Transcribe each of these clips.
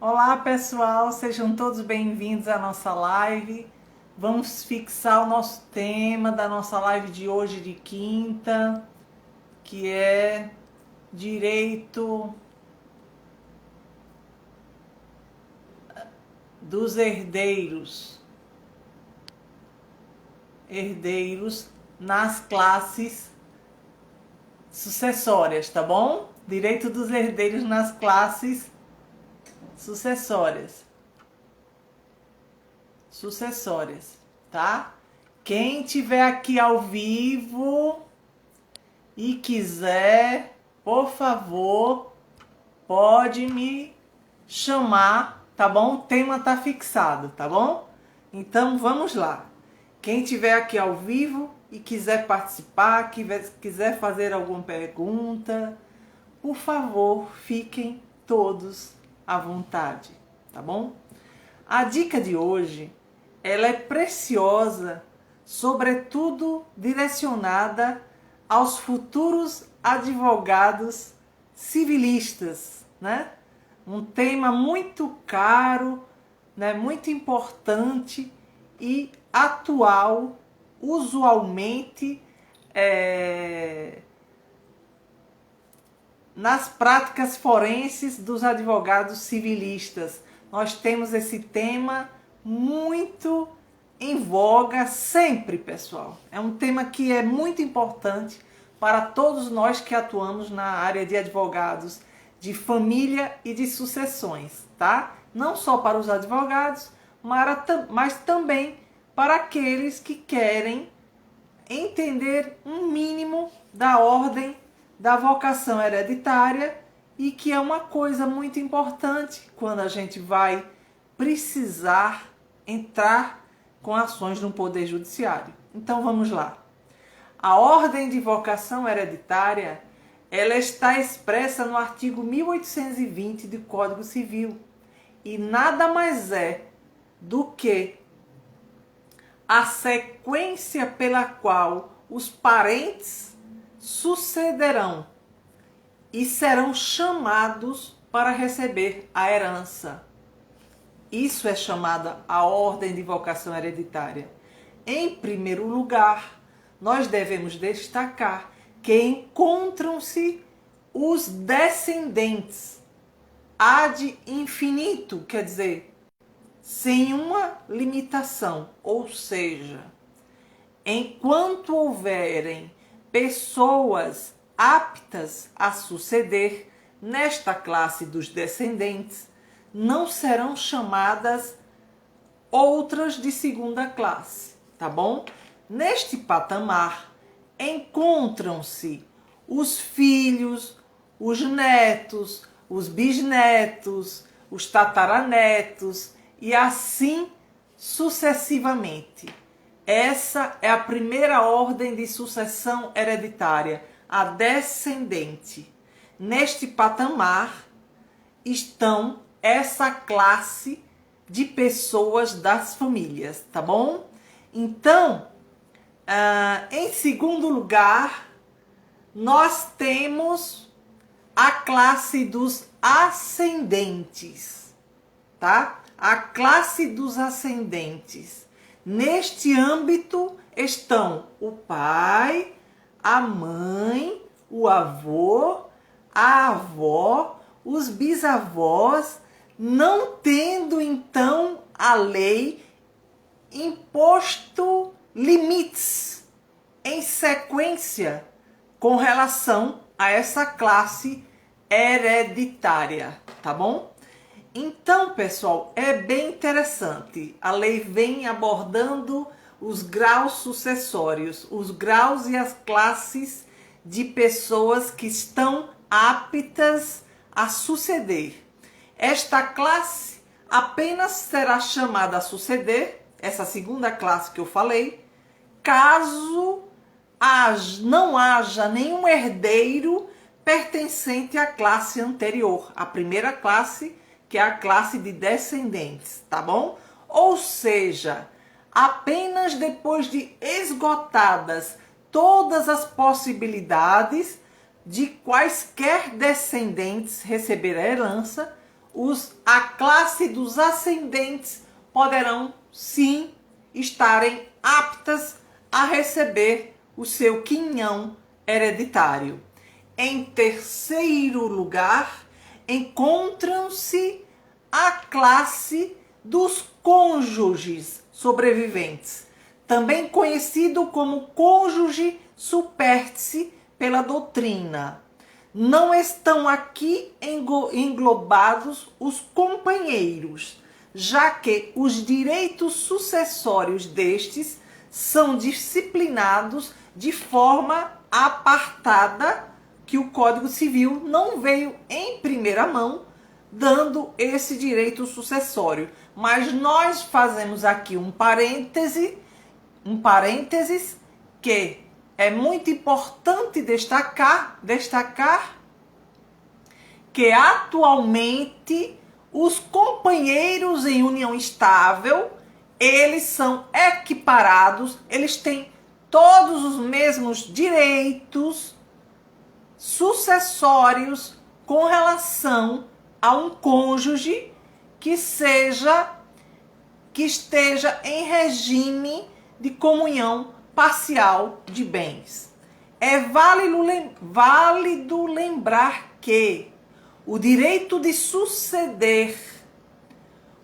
Olá pessoal, sejam todos bem-vindos à nossa live. Vamos fixar o nosso tema da nossa live de hoje de quinta, que é direito dos herdeiros nas classes sucessórias, tá bom? Direito dos herdeiros nas classes sucessórias, tá? Quem tiver aqui ao vivo e quiser, por favor, pode me chamar, tá bom? O tema tá fixado, tá bom? Então vamos lá. Quem tiver aqui ao vivo e quiser participar, quiser fazer alguma pergunta, por favor, fiquem todos à vontade, tá bom? A dica de hoje, ela é preciosa, sobretudo direcionada aos futuros advogados civilistas, né? Um tema muito caro, né? Muito importante e atual, usualmente nas práticas forenses dos advogados civilistas. Nós temos esse tema muito em voga sempre, pessoal. É um tema que é muito importante para todos nós que atuamos na área de advogados de família e de sucessões, tá? Não só para os advogados, mas também para aqueles que querem entender um mínimo da ordem da vocação hereditária e que é uma coisa muito importante quando a gente vai precisar entrar com ações no Poder Judiciário. Então vamos lá. A ordem de vocação hereditária, ela está expressa no artigo 1820 do Código Civil e nada mais é do que a sequência pela qual os parentes sucederão e serão chamados para receber a herança. Isso é chamada a ordem de vocação hereditária. Em primeiro lugar, nós devemos destacar que encontram-se os descendentes ad infinito, quer dizer, sem uma limitação, ou seja, enquanto houverem pessoas aptas a suceder nesta classe dos descendentes, não serão chamadas outras de segunda classe, tá bom? Neste patamar encontram-se os filhos, os netos, os bisnetos, os tataranetos e assim sucessivamente. Essa é a primeira ordem de sucessão hereditária, a descendente. Neste patamar estão essa classe de pessoas das famílias, tá bom? Então, em segundo lugar, nós temos a classe dos ascendentes, tá? A classe dos ascendentes. Neste âmbito estão o pai, a mãe, o avô, a avó, os bisavós, não tendo então a lei imposto limites em sequência com relação a essa classe hereditária, tá bom? Então, pessoal, é bem interessante. A lei vem abordando os graus sucessórios, os graus e as classes de pessoas que estão aptas a suceder. Esta classe apenas será chamada a suceder, essa segunda classe que eu falei, caso não haja nenhum herdeiro pertencente à classe anterior, a primeira classe, que é a classe de descendentes, tá bom? Ou seja, apenas depois de esgotadas todas as possibilidades de quaisquer descendentes receber a herança, a classe dos ascendentes poderão sim estarem aptas a receber o seu quinhão hereditário. Em terceiro lugar, encontram-se a classe dos cônjuges sobreviventes, também conhecido como cônjuge supértice pela doutrina. Não estão aqui englobados os companheiros, já que os direitos sucessórios destes são disciplinados de forma apartada, que o Código Civil não veio em primeira mão dando esse direito sucessório. Mas nós fazemos aqui um parêntese que é muito importante destacar que atualmente os companheiros em união estável, eles são equiparados, eles têm todos os mesmos direitos sucessórios com relação a um cônjuge que esteja em regime de comunhão parcial de bens. É válido lembrar que o direito de suceder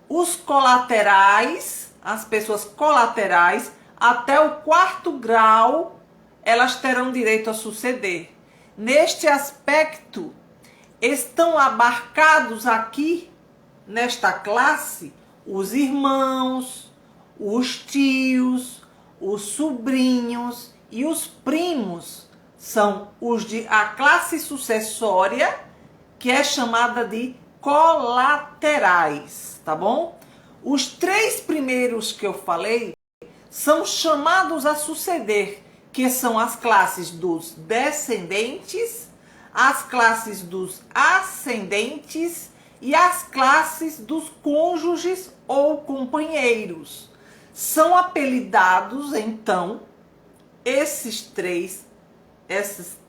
os colaterais, as pessoas colaterais, até o 4º grau, elas terão direito a suceder. Neste aspecto, estão abarcados aqui, nesta classe, os irmãos, os tios, os sobrinhos e os primos. São os de a classe sucessória, que é chamada de colaterais, tá bom? Os 3 primeiros que eu falei são chamados a suceder, que são as classes dos descendentes, as classes dos ascendentes e as classes dos cônjuges ou companheiros. São apelidados, então, essas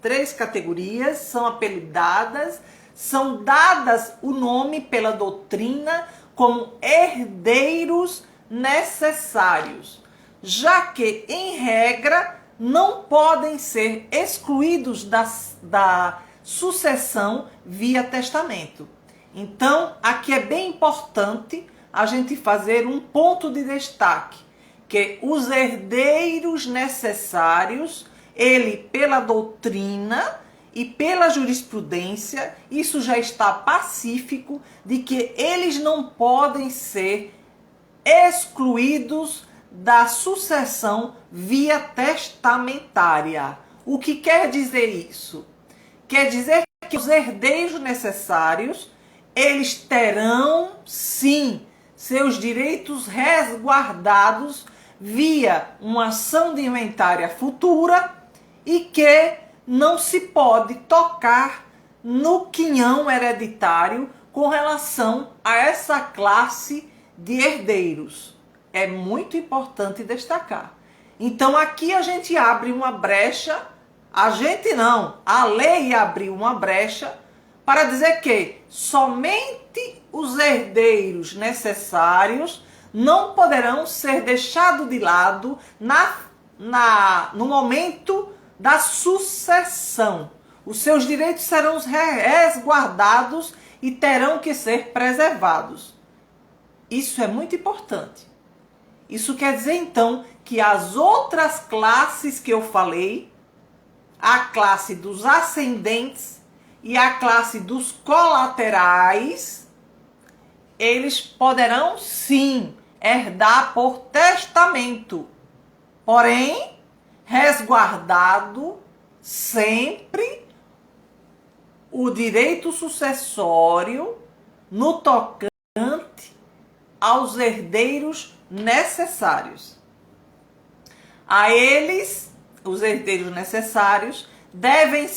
três categorias são apelidadas, são dadas o nome pela doutrina como herdeiros necessários, já que, em regra, não podem ser excluídos da sucessão via testamento. Então, aqui é bem importante a gente fazer um ponto de destaque, que os herdeiros necessários, ele, pela doutrina e pela jurisprudência, isso já está pacífico de que eles não podem ser excluídos da sucessão via testamentária. O que quer dizer isso? Quer dizer que os herdeiros necessários, eles terão, sim, seus direitos resguardados via uma ação de inventária futura e que não se pode tocar no quinhão hereditário com relação a essa classe de herdeiros. É muito importante destacar. Então aqui a gente abre uma brecha, a lei abriu uma brecha para dizer que somente os herdeiros necessários não poderão ser deixados de lado no momento da sucessão. Os seus direitos serão resguardados e terão que ser preservados. Isso é muito importante. Isso quer dizer, então, que as outras classes que eu falei, a classe dos ascendentes e a classe dos colaterais, eles poderão, sim, herdar por testamento. Porém, resguardado sempre o direito sucessório no tocante aos herdeiros necessários. A eles, os herdeiros necessários, deve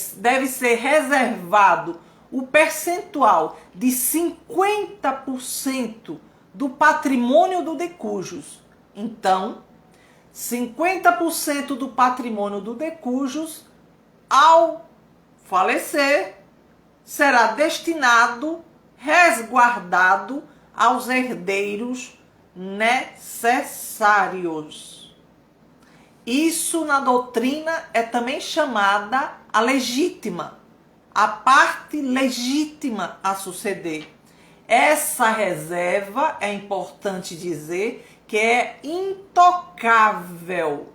ser reservado o percentual de 50% do patrimônio do decujus. Então, 50% do patrimônio do decujus, ao falecer, será destinado, resguardado aos herdeiros necessários. Isso na doutrina é também chamada a legítima, a parte legítima a suceder. Essa reserva, é importante dizer, que é intocável,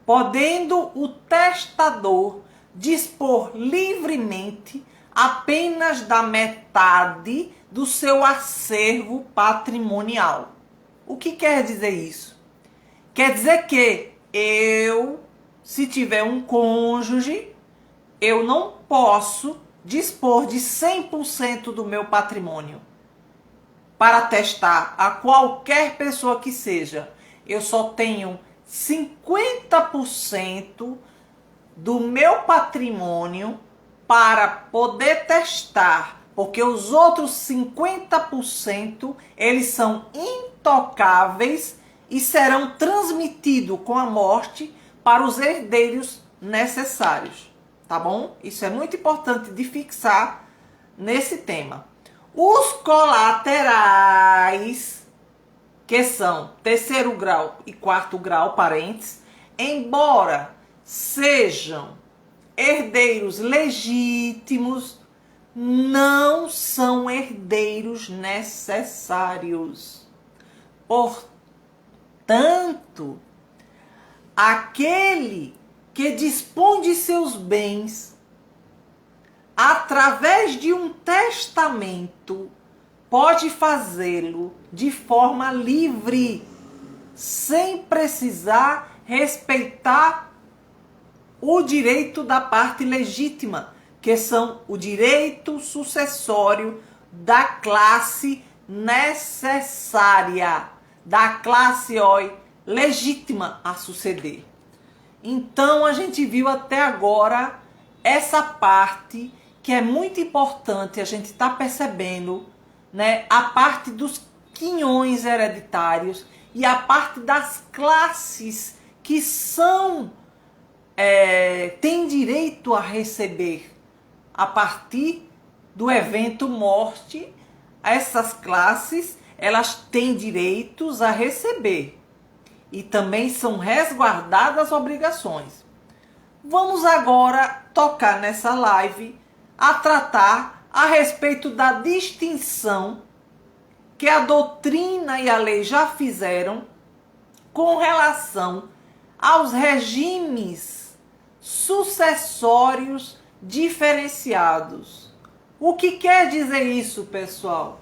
podendo o testador dispor livremente apenas da metade do seu acervo patrimonial. O que quer dizer isso? Quer dizer que eu, se tiver um cônjuge, eu não posso dispor de 100% do meu patrimônio para testar a qualquer pessoa que seja. Eu só tenho 50% do meu patrimônio para poder testar, porque os outros 50% eles são intocáveis e serão transmitidos com a morte para os herdeiros necessários, tá bom? Isso é muito importante de fixar nesse tema. Os colaterais, que são terceiro grau e quarto grau parentes, embora sejam herdeiros legítimos, não são herdeiros necessários. Portanto, aquele que dispõe de seus bens através de um testamento pode fazê-lo de forma livre, sem precisar respeitar o direito da parte legítima, que são o direito sucessório da classe necessária, da classe legítima a suceder. Então a gente viu até agora essa parte que é muito importante, a gente está percebendo, né, a parte dos quinhões hereditários e a parte das classes que têm direito a receber a partir do evento morte. Essas classes, elas têm direitos a receber e também são resguardadas obrigações. Vamos agora tocar nessa live a tratar a respeito da distinção que a doutrina e a lei já fizeram com relação aos regimes sucessórios diferenciados. O que quer dizer isso, pessoal?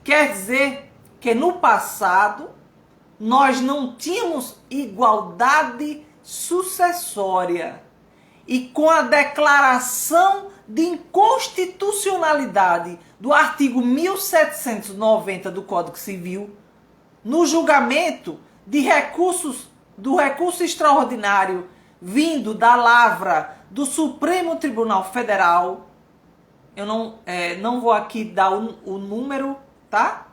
Quer dizer que no passado nós não tínhamos igualdade sucessória e com a declaração de inconstitucionalidade do artigo 1790 do Código Civil, no julgamento de do recurso extraordinário vindo da lavra do Supremo Tribunal Federal, eu não vou aqui dar o número, tá?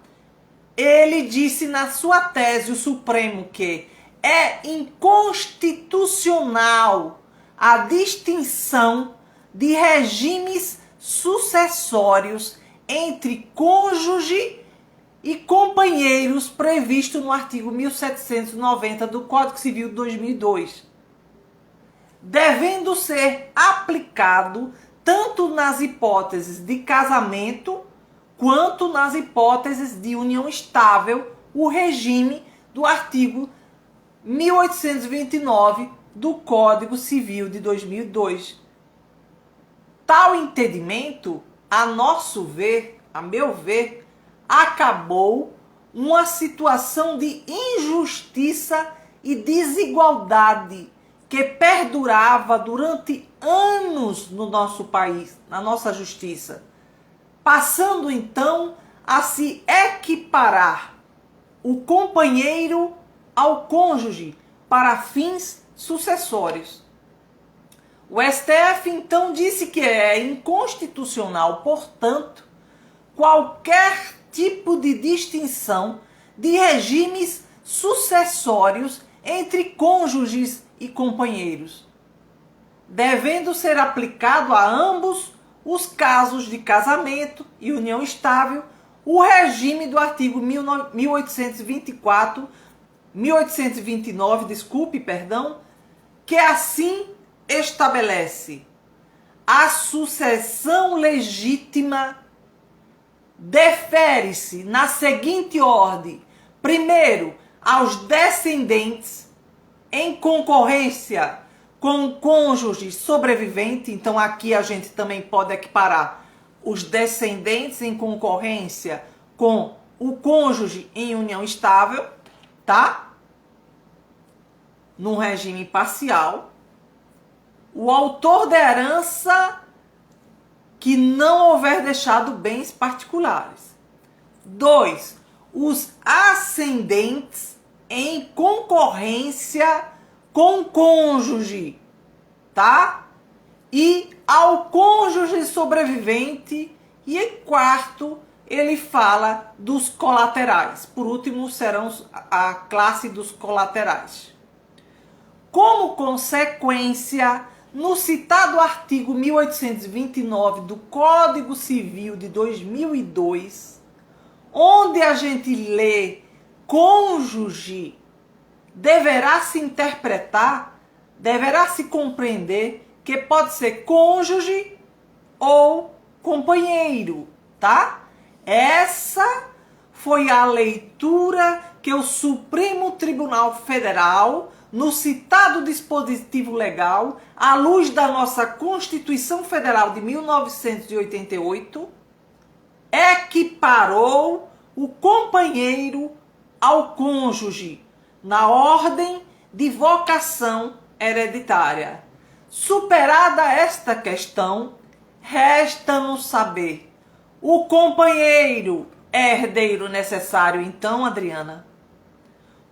Ele disse na sua tese, o Supremo, que é inconstitucional a distinção de regimes sucessórios entre cônjuge e companheiros previsto no artigo 1790 do Código Civil de 2002, devendo ser aplicado tanto nas hipóteses de casamento quanto nas hipóteses de união estável, o regime do artigo 1829 do Código Civil de 2002. Tal entendimento, a nosso ver, a meu ver, acabou uma situação de injustiça e desigualdade que perdurava durante anos no nosso país, na nossa justiça, passando então a se equiparar o companheiro ao cônjuge para fins sucessórios. O STF então disse que é inconstitucional, portanto, qualquer tipo de distinção de regimes sucessórios entre cônjuges e companheiros, devendo ser aplicado a ambos os casos de casamento e união estável, o regime do artigo 1829, que assim estabelece: a sucessão legítima defere-se na seguinte ordem: primeiro, aos descendentes em concorrência com o cônjuge sobrevivente. Então aqui a gente também pode equiparar os descendentes em concorrência com o cônjuge em união estável, tá? Num regime parcial. O autor da herança que não houver deixado bens particulares. 2. Os ascendentes em concorrência com o cônjuge, tá? E ao cônjuge sobrevivente. E em quarto, ele fala dos colaterais. Por último, serão a classe dos colaterais. Como consequência, no citado artigo 1829 do Código Civil de 2002, onde a gente lê cônjuge, deverá se interpretar, deverá se compreender que pode ser cônjuge ou companheiro, tá? Essa foi a leitura que o Supremo Tribunal Federal, no citado dispositivo legal, à luz da nossa Constituição Federal de 1988, equiparou o companheiro ao cônjuge na ordem de vocação hereditária. Superada esta questão, resta-nos saber: o companheiro é herdeiro necessário, então, Adriana?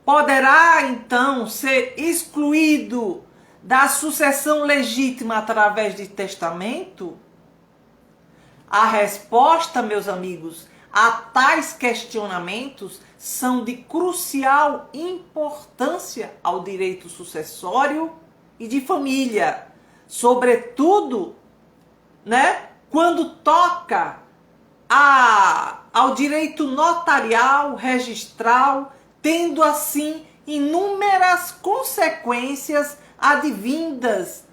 Poderá, então, ser excluído da sucessão legítima através de testamento? A resposta, meus amigos, a tais questionamentos são de crucial importância ao direito sucessório e de família, sobretudo, né, quando toca ao direito notarial, registral, tendo assim inúmeras consequências advindas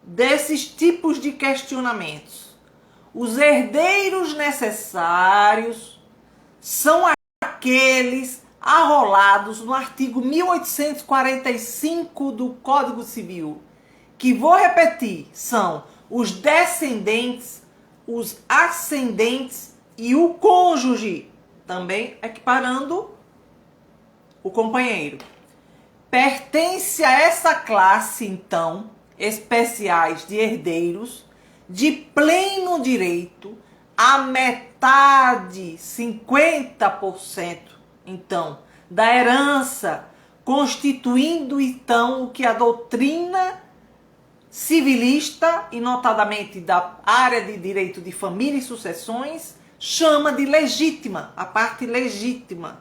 desses tipos de questionamentos. Os herdeiros necessários são aqueles arrolados no artigo 1845 do Código Civil, que, vou repetir, são os descendentes, os ascendentes e o cônjuge, também equiparando o companheiro. Pertence a essa classe, então, especiais de herdeiros de pleno direito a metade, 50%, então, da herança, constituindo, então, o que a doutrina civilista, e notadamente da área de direito de família e sucessões, chama de legítima, a parte legítima,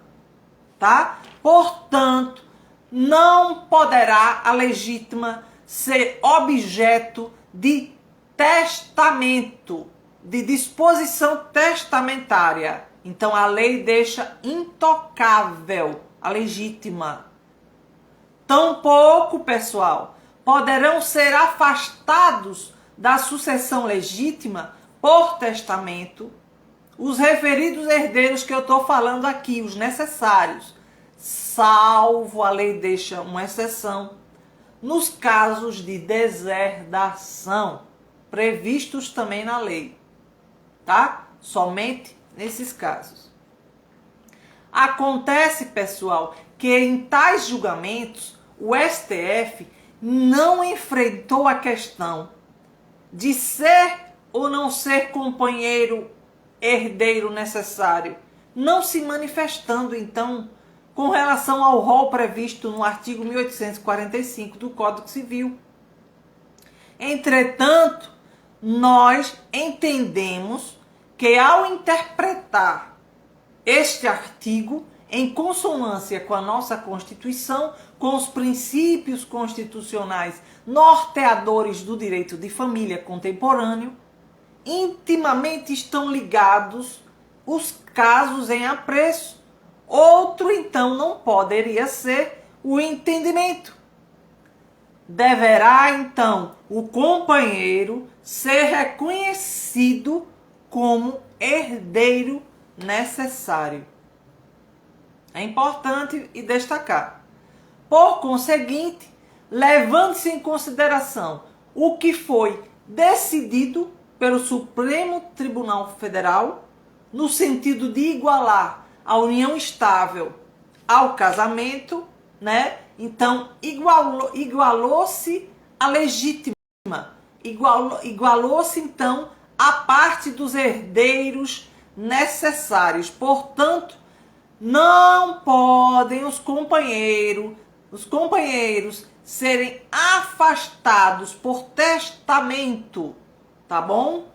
tá? Portanto, não poderá a legítima ser objeto de testamento, de disposição testamentária. Então a lei deixa intocável a legítima. Tampouco, pessoal, poderão ser afastados da sucessão legítima por testamento os referidos herdeiros que eu estou falando aqui, os necessários, salvo a lei deixa uma exceção, nos casos de deserdação, previstos também na lei, tá? Somente nesses casos. Acontece, pessoal, que em tais julgamentos o STF não enfrentou a questão de ser ou não ser companheiro herdeiro necessário, não se manifestando, então, com relação ao rol previsto no artigo 1845 do Código Civil. Entretanto, nós entendemos que, ao interpretar este artigo, em consonância com a nossa Constituição, com os princípios constitucionais norteadores do direito de família contemporâneo, intimamente estão ligados os casos em apreço. Outro, então, não poderia ser o entendimento. Deverá, então, o companheiro ser reconhecido como herdeiro necessário. É importante e destacar. Por conseguinte, levando-se em consideração o que foi decidido pelo Supremo Tribunal Federal, no sentido de igualar a união estável ao casamento, né? Então, igualou-se a legítima, igualou-se, então, a parte dos herdeiros necessários. Portanto, não podem os companheiros serem afastados por testamento, tá bom?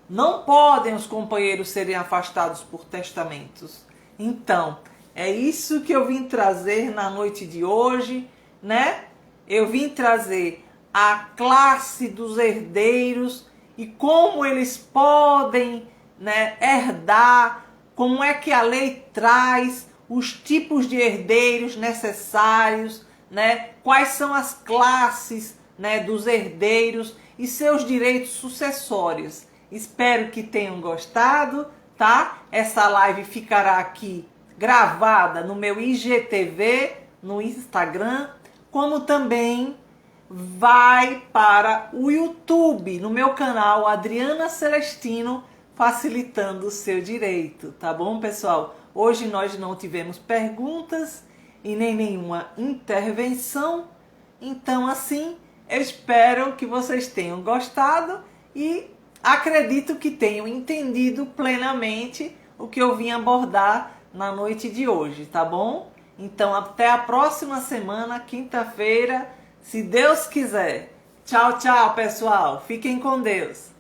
Não podem os companheiros serem afastados por testamentos. Então, é isso que eu vim trazer na noite de hoje, né? Eu vim trazer a classe dos herdeiros e como eles podem, né, herdar, como é que a lei traz os tipos de herdeiros necessários, né? Quais são as classes, né, dos herdeiros e seus direitos sucessórios. Espero que tenham gostado, tá? Essa live ficará aqui gravada no meu IGTV, no Instagram, como também vai para o YouTube, no meu canal Adriana Celestino, facilitando o seu direito, tá bom, pessoal? Hoje nós não tivemos perguntas e nem nenhuma intervenção, então assim, eu espero que vocês tenham gostado e acredito que tenham entendido plenamente o que eu vim abordar na noite de hoje, tá bom? Então até a próxima semana, quinta-feira, se Deus quiser. Tchau, tchau, pessoal. Fiquem com Deus.